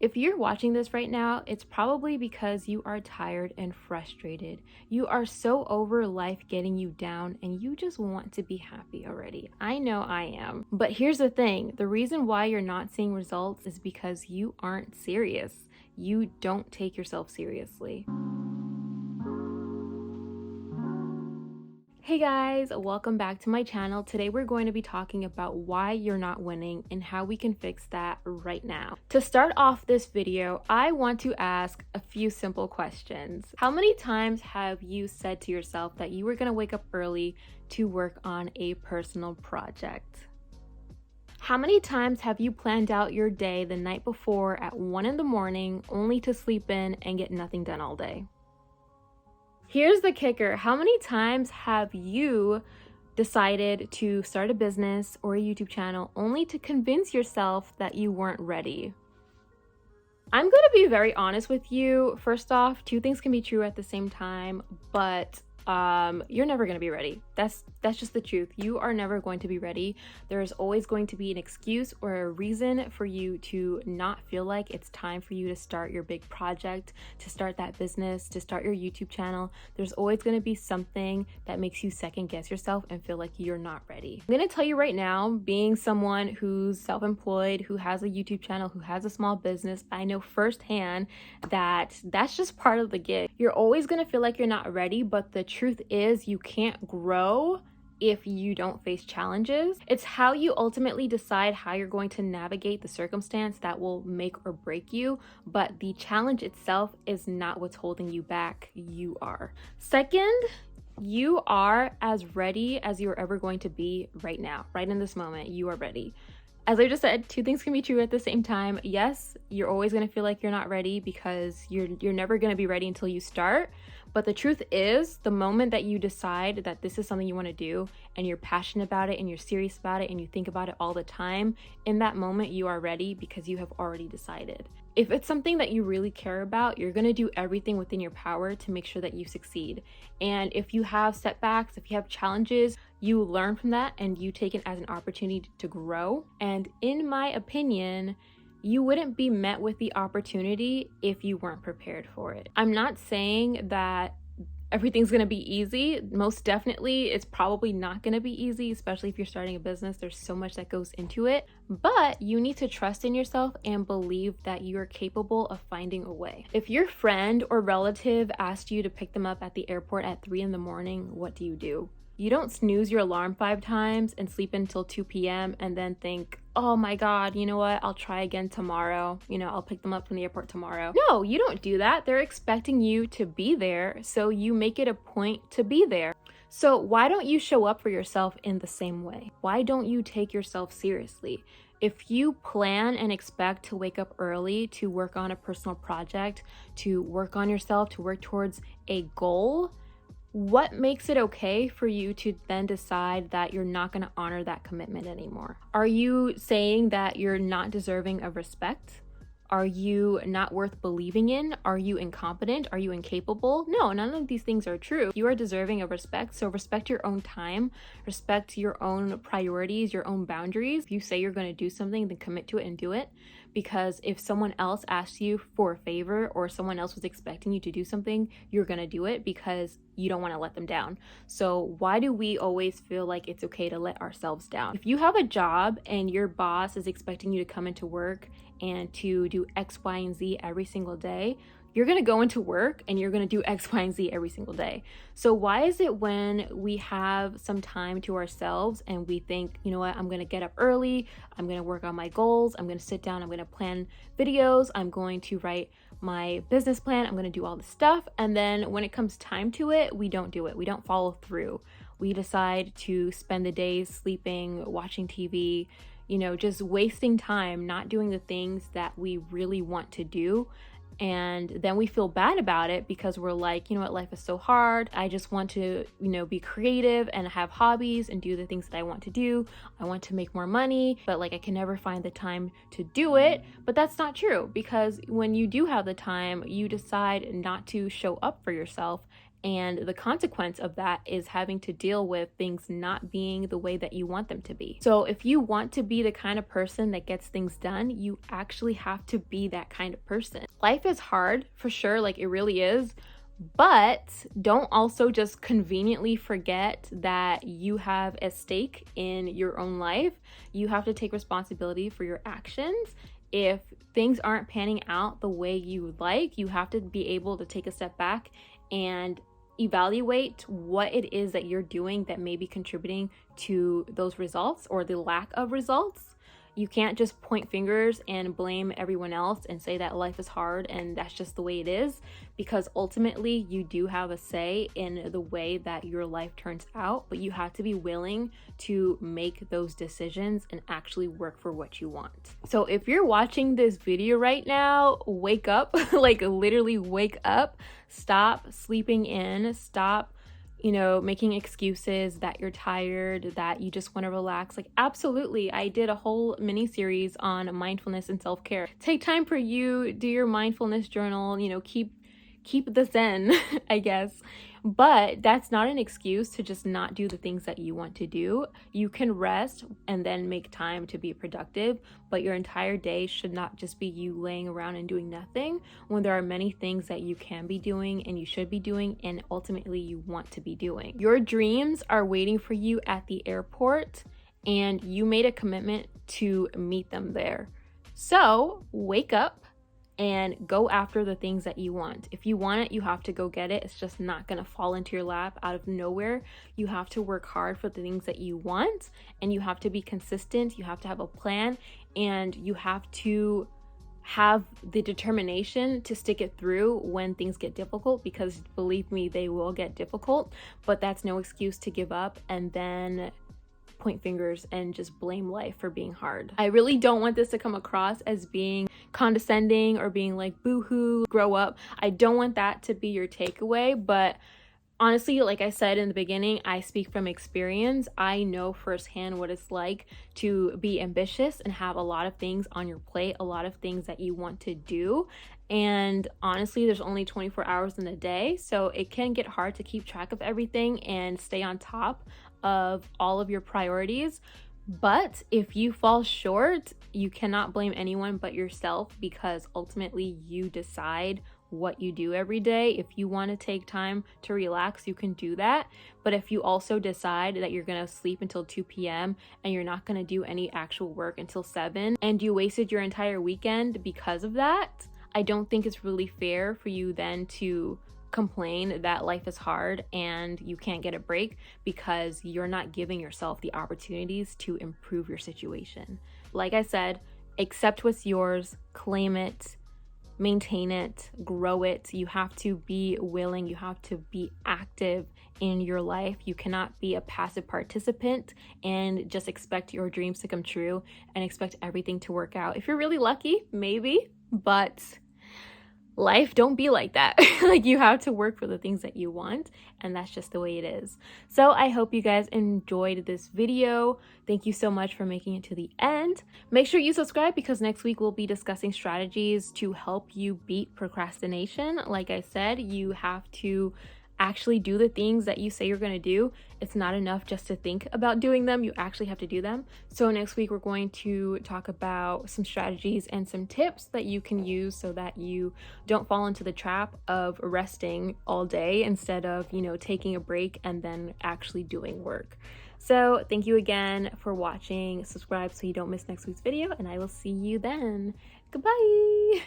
If you're watching this right now, it's probably because you are tired and frustrated. You are so over life getting you down and you just want to be happy already. I know I am. But here's the thing, the reason why you're not seeing results is because you aren't serious. You don't take yourself seriously. Hey guys, welcome back to my channel. Today we're going to be talking about why you're not winning and how we can fix that right now. To start off this video, I want to ask a few simple questions. How many times have you said to yourself that you were going to wake up early to work on a personal project? How many times have you planned out your day the night before at 1 in the morning only to sleep in and get nothing done all day? Here's the kicker. How many times have you decided to start a business or a YouTube channel only to convince yourself that you weren't ready? I'm going to be very honest with you. First off, two things can be true at the same time, but you're never going to be ready. That's just the truth. You are never going to be ready. There's always going to be an excuse or a reason for you to not feel like it's time for you to start your big project, to start that business, to start your YouTube channel. There's always going to be something that makes you second guess yourself and feel like you're not ready. I'm going to tell you right now, being someone who's self-employed, who has a YouTube channel, who has a small business, I know firsthand that that's just part of the gig. You're always going to feel like you're not ready, but the truth is you can't grow if you don't face challenges. It's how you ultimately decide how you're going to navigate the circumstance that will make or break you, but the challenge itself is not what's holding you back. You are. Second, you are as ready as you're ever going to be right now. Right in this moment, you are ready. As I just said, two things can be true at the same time. Yes, you're always going to feel like you're not ready because you're never going to be ready until you start. But the truth is, the moment that you decide that this is something you want to do and you're passionate about it and you're serious about it and you think about it all the time, in that moment you are ready because you have already decided. If it's something that you really care about, you're going to do everything within your power to make sure that you succeed. And if you have setbacks, if you have challenges, you learn from that and you take it as an opportunity to grow. And in my opinion, you wouldn't be met with the opportunity if you weren't prepared for it. I'm not saying that everything's gonna be easy. Most definitely, it's probably not gonna be easy, especially if you're starting a business. There's so much that goes into it, but you need to trust in yourself and believe that you are capable of finding a way. If your friend or relative asked you to pick them up at the airport at 3 in the morning, what do? You don't snooze your alarm 5 times and sleep until 2 p.m. and then think, oh my God, you know what? I'll try again tomorrow. I'll pick them up from the airport tomorrow. No, you don't do that. They're expecting you to be there, so you make it a point to be there. So why don't you show up for yourself in the same way? Why don't you take yourself seriously? If you plan and expect to wake up early to work on a personal project, to work on yourself, to work towards a goal, what makes it okay for you to then decide that you're not going to honor that commitment anymore? Are you saying that you're not deserving of respect? Are you not worth believing in? Are you incompetent? Are you incapable? No, none of these things are true. You are deserving of respect, so respect your own time, respect your own priorities, your own boundaries. If you say you're going to do something, then commit to it and do it. Because if someone else asks you for a favor or someone else was expecting you to do something, you're going to do it because you don't want to let them down. So why do we always feel like it's okay to let ourselves down? If you have a job and your boss is expecting you to come into work and to do X, Y, and Z every single day, you're going to go into work and you're going to do X, Y, and Z every single day. So why is it when we have some time to ourselves and we think, you know what, I'm going to get up early, I'm going to work on my goals, I'm going to sit down, I'm going to plan videos, I'm going to write my business plan, I'm going to do all this stuff. And then when it comes time to it, we don't do it. We don't follow through. We decide to spend the days sleeping, watching TV, just wasting time, not doing the things that we really want to do. And then we feel bad about it because we're like, you know what, life is so hard. I just want to, be creative and have hobbies and do the things that I want to do. I want to make more money, but I can never find the time to do it. But that's not true, because when you do have the time, you decide not to show up for yourself And the consequence of that is having to deal with things not being the way that you want them to be. So if you want to be the kind of person that gets things done, you actually have to be that kind of person. Life is hard for sure, like it really is. But don't also just conveniently forget that you have a stake in your own life. You have to take responsibility for your actions. If things aren't panning out the way you would like, you have to be able to take a step back and evaluate what it is that you're doing that may be contributing to those results or the lack of results. You can't just point fingers and blame everyone else and say that life is hard and that's just the way it is, because ultimately you do have a say in the way that your life turns out, but you have to be willing to make those decisions and actually work for what you want. So if you're watching this video right now, wake up, like literally wake up, stop sleeping in, stop making excuses that you're tired, that you just want to relax. Like, absolutely. I did a whole mini series on mindfulness and self-care. Take time for you, do your mindfulness journal, keep the zen, I guess. But that's not an excuse to just not do the things that you want to do. You can rest and then make time to be productive, but your entire day should not just be you laying around and doing nothing, when there are many things that you can be doing and you should be doing and ultimately you want to be doing. Your dreams are waiting for you at the airport and you made a commitment to meet them there. So wake up and go after the things that you want. If you want it, you have to go get it. It's just not going to fall into your lap out of nowhere. You have to work hard for the things that you want, and you have to be consistent. You have to have a plan, and you have to have the determination to stick it through when things get difficult, because believe me, they will get difficult, but that's no excuse to give up and then point fingers and just blame life for being hard. I really don't want this to come across as being condescending or being like, boo-hoo, grow up. I don't want that to be your takeaway, but honestly, like I said in the beginning, I speak from experience. I know firsthand what it's like to be ambitious and have a lot of things on your plate, a lot of things that you want to do. And honestly, there's only 24 hours in a day, so it can get hard to keep track of everything and stay on top of all of your priorities. But if you fall short, you cannot blame anyone but yourself, because ultimately you decide what you do every day. If you want to take time to relax, you can do that. But if you also decide that you're going to sleep until 2 p.m. and you're not going to do any actual work until 7, and you wasted your entire weekend because of that, I don't think it's really fair for you then to complain that life is hard and you can't get a break, because you're not giving yourself the opportunities to improve your situation. Like I said, accept what's yours, claim it, maintain it, grow it. You have to be willing, you have to be active in your life. You cannot be a passive participant and just expect your dreams to come true and expect everything to work out. If you're really lucky, maybe, but life don't be like that. Like, you have to work for the things that you want, and that's just the way it is. So I hope you guys enjoyed this video. Thank you so much for making it to the end. Make sure you subscribe, because next week we'll be discussing strategies to help you beat procrastination. Like I said, you have to actually do the things that you say you're going to do. It's not enough just to think about doing them. You actually have to do them. So next week we're going to talk about some strategies and some tips that you can use so that you don't fall into the trap of resting all day instead of, taking a break and then actually doing work. So thank you again for watching. Subscribe so you don't miss next week's video, and I will see you then. Goodbye.